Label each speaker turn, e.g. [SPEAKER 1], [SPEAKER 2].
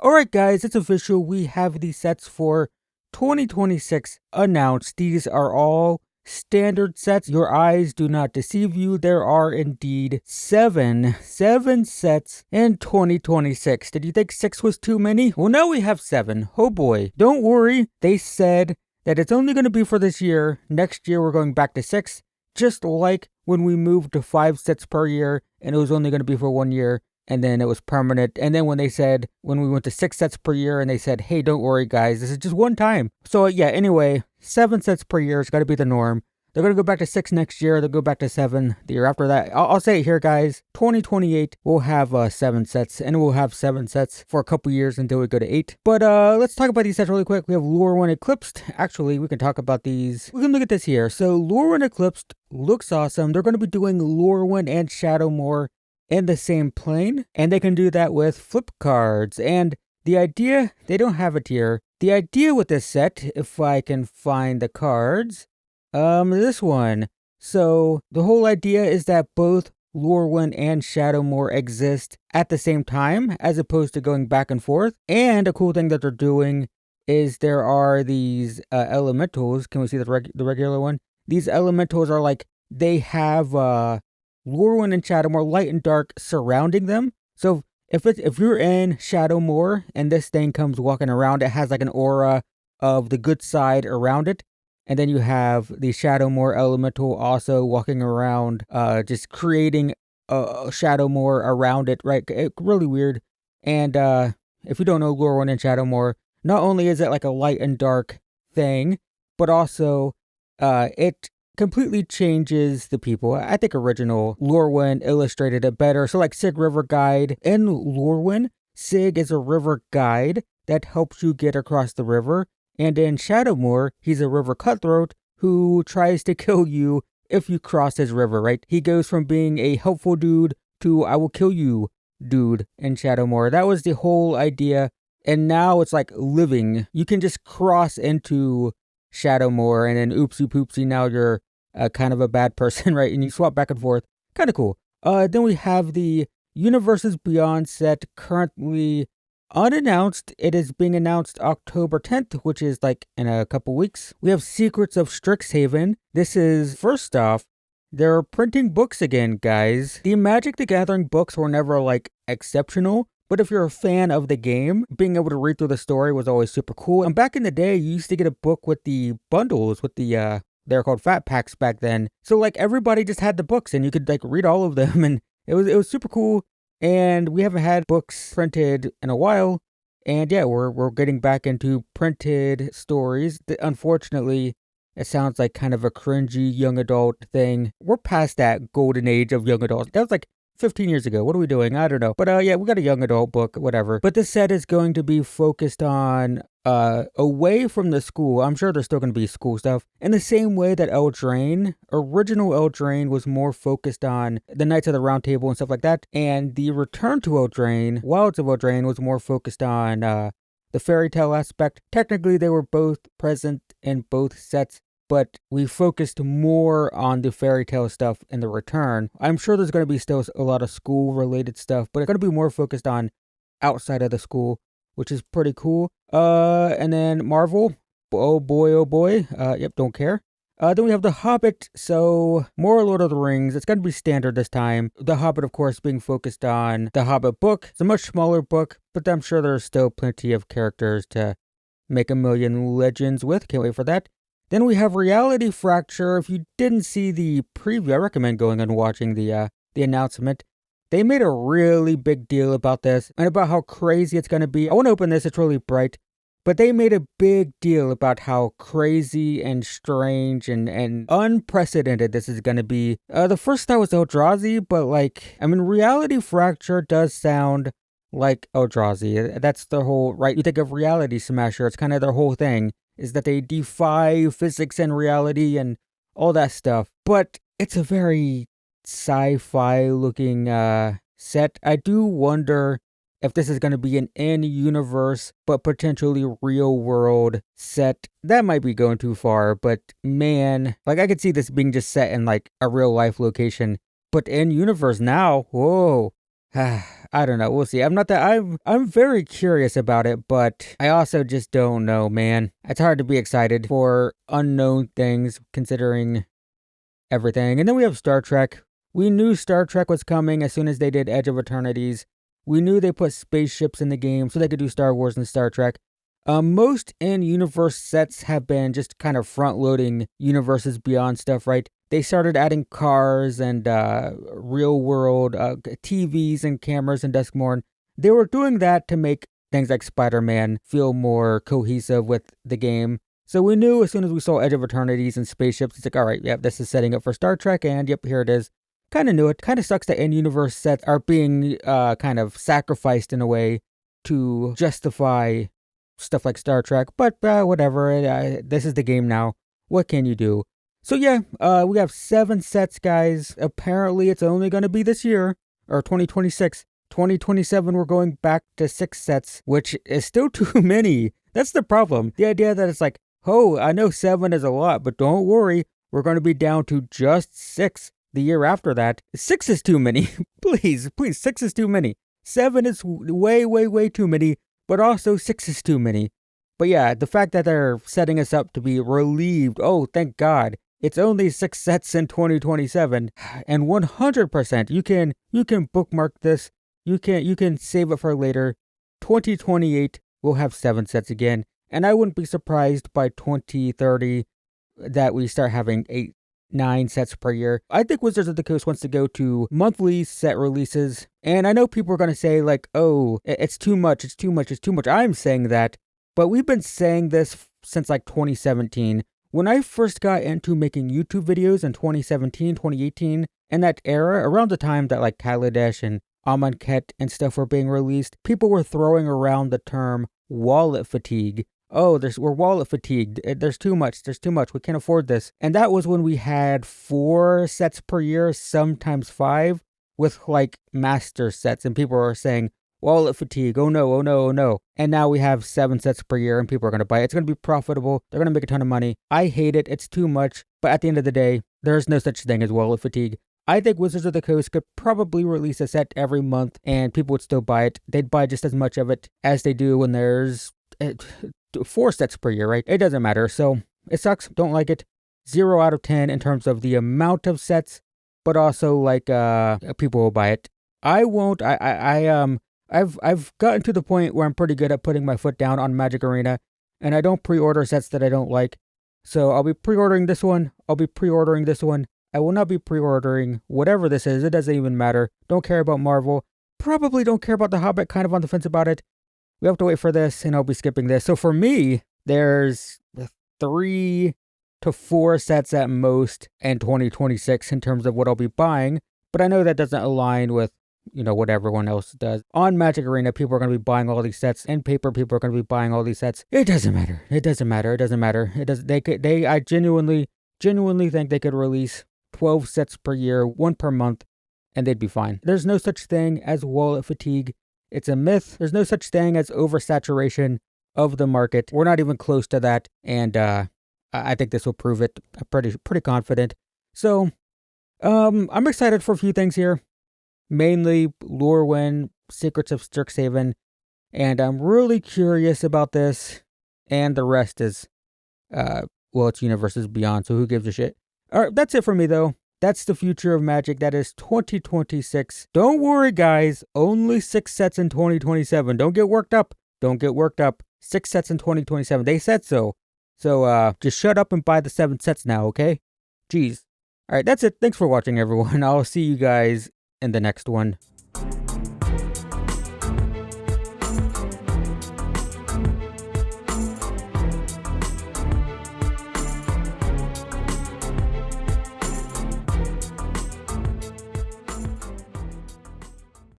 [SPEAKER 1] Alright guys, it's official. We have the sets for 2026 announced. These are all standard sets. Your eyes do not deceive you. There are indeed seven sets in 2026. Did you think 6 was too many? Well, now we have 7. Oh boy. Don't worry. They said that it's only going to be for this year. Next year we're going back to 6. Just like when we moved to 5 sets per year and it was only going to be for 1 year. And then it was permanent. And then when we went to 6 sets per year and they said, hey, don't worry guys, this is just one time. So yeah, anyway, 7 sets per year is got to be the norm. They're going to go back to 6 next year. They'll go back to 7 the year after that. I'll say it here, guys. 2028, we'll have 7 sets. And we'll have 7 sets for a couple years until we go to 8. But let's talk about these sets really quick. We have Lure One Eclipsed. Actually, we can talk about these. We can look at this here. So Lure One Eclipsed looks awesome. They're going to be doing Lure One and Shadowmoor in the same plane, and they can do that with flip cards. And the idea, they don't have it here. The idea with this set, if I can find the cards, this one. So the whole idea is that both Lure One and Shadowmoor exist at the same time, as opposed to going back and forth. And a cool thing that they're doing is there are these elementals. Can we see the regular one? These elementals are like, they have Lure One and Shadowmoor, light and dark, surrounding them. So if you're in Shadowmoor and this thing comes walking around, it has like an aura of the good side around it. And then you have the Shadowmoor elemental also walking around, just creating a Shadowmoor around it, right? Really weird. And if you don't know Lure One and Shadowmoor, not only is it like a light and dark thing, but also it completely changes the people. I think original Lure One illustrated it better. So like Sig River Guide in Lure One, Sig is a river guide that helps you get across the river. And in Shadowmoor, he's a river cutthroat who tries to kill you if you cross his river, right? He goes from being a helpful dude to I will kill you dude in Shadowmoor. That was the whole idea. And now it's like living. You can just cross into Shadowmoor and then oopsie poopsie, now you're kind of a bad person, right? And you swap back and forth. Kind of cool. Then we have the Universes Beyond set, currently unannounced. It is being announced October 10th, which is like in a couple weeks. We have Secrets of Strixhaven. This is, first off, they're printing books again, guys. The Magic the Gathering books were never like exceptional, but if you're a fan of the game, being able to read through the story was always super cool. And back in the day, you used to get a book with the bundles, with the they're called fat packs back then. So like everybody just had the books and you could like read all of them, and it was super cool. And we haven't had books printed in a while. And yeah, we're getting back into printed stories. Unfortunately, it sounds like kind of a cringy young adult thing. We're past that golden age of young adults. That was like 15 years ago. What are we doing? I don't know. But yeah, we got a young adult book, whatever. But this set is going to be focused on away from the school. I'm sure there's still going to be school stuff. In the same way that original Eldraine was more focused on the Knights of the Round Table and stuff like that. And the Return to Eldraine, Wilds of Eldraine, was more focused on the fairy tale aspect. Technically, they were both present in both sets, but we focused more on the fairy tale stuff in the Return. I'm sure there's going to be still a lot of school-related stuff, but it's going to be more focused on outside of the school, which is pretty cool. And then Marvel, oh boy, yep, don't care. Then we have The Hobbit, so more Lord of the Rings. It's going to be standard this time. The Hobbit, of course, being focused on the Hobbit book. It's a much smaller book, but I'm sure there's still plenty of characters to make a million legends with. Can't wait for that. Then we have Reality Fracture. If you didn't see the preview, I recommend going and watching the announcement. They made a really big deal about this and about how crazy it's going to be. I want to open this. It's really bright. But they made a big deal about how crazy and strange and unprecedented this is going to be. The first thought was Eldrazi, but Reality Fracture does sound like Eldrazi. That's their whole, right? You think of Reality Smasher. It's kind of their whole thing, is that they defy physics and reality and all that stuff. But it's a very sci-fi looking set. I do wonder if this is going to be an in-universe but potentially real-world set. That might be going too far, but man, I could see this being just set in a real-life location. But in-universe now, whoa, I don't know. We'll see. I'm very curious about it, but I also just don't know, man. It's hard to be excited for unknown things considering everything. And then we have Star Trek. We knew Star Trek was coming as soon as they did Edge of Eternities. We knew they put spaceships in the game so they could do Star Wars and Star Trek. Most in-universe sets have been just kind of front-loading universes beyond stuff, right? They started adding cars and real-world TVs and cameras in Duskmorn. They were doing that to make things like Spider-Man feel more cohesive with the game. So we knew as soon as we saw Edge of Eternities and spaceships, it's like, all right, yep, this is setting up for Star Trek, and yep, here it is. Kind of knew it. Kind of sucks that in-universe sets are being kind of sacrificed in a way to justify stuff like Star Trek, but whatever. This is the game now. What can you do? So yeah, we have 7 sets, guys. Apparently, it's only going to be this year, or 2026. 2027, we're going back to 6 sets, which is still too many. That's the problem. The idea that it's like, oh, I know 7 is a lot, but don't worry, we're going to be down to just 6 the year after that. 6 is too many. Please, 6 is too many. 7 is way, way, way too many, but also 6 is too many. But yeah, the fact that they're setting us up to be relieved, oh, thank God. It's only 6 sets in 2027, and 100%, you can bookmark this. You can save it for later. 2028, we'll have 7 sets again, and I wouldn't be surprised by 2030 that we start having 8, 9 sets per year. I think Wizards of the Coast wants to go to monthly set releases, and I know people are going to say like, oh, it's too much. I'm saying that, but we've been saying this since like 2017. When I first got into making YouTube videos in 2017, 2018, in that era, around the time that like Kaladesh and Amonkhet and stuff were being released, people were throwing around the term wallet fatigue. Oh, we're wallet fatigued. There's too much. We can't afford this. And that was when we had 4 sets per year, sometimes 5, with like master sets. And people were saying, wallet fatigue, oh no. And now we have 7 sets per year and people are going to buy it. It's going to be profitable. They're going to make a ton of money. I hate it. It's too much. But at the end of the day, there's no such thing as wallet fatigue. I think Wizards of the Coast could probably release a set every month and people would still buy it. They'd buy just as much of it as they do when there's 4 sets per year, right? It doesn't matter. So it sucks. Don't like it. 0 out of 10 in terms of the amount of sets, but also like people will buy it. I won't. I've gotten to the point where I'm pretty good at putting my foot down on Magic Arena, and I don't pre-order sets that I don't like. So I'll be pre-ordering this one. I will not be pre-ordering whatever this is. It doesn't even matter. Don't care about Marvel. Probably don't care about The Hobbit. Kind of on the fence about it. We have to wait for this, and I'll be skipping this. So for me, there's 3 to 4 sets at most in 2026 in terms of what I'll be buying. But I know that doesn't align with what everyone else does. On Magic Arena, people are going to be buying all these sets. In paper, people are going to be buying all these sets. It doesn't matter. I genuinely think they could release 12 sets per year, 1 per month, and they'd be fine. There's no such thing as wallet fatigue. It's a myth. There's no such thing as oversaturation of the market. We're not even close to that, and I think this will prove it. I'm pretty confident. So, I'm excited for a few things here. Mainly Lorwyn, Secrets of Strixhaven, and I'm really curious about this, and the rest is, it's Universes Beyond, so who gives a shit? Alright, that's it for me though. That's the future of Magic. That is 2026. Don't worry guys, only 6 sets in 2027. Don't get worked up. 6 sets in 2027. They said so. So, just shut up and buy the 7 sets now, okay? Jeez. Alright, that's it. Thanks for watching everyone. I'll see you guys in the next one.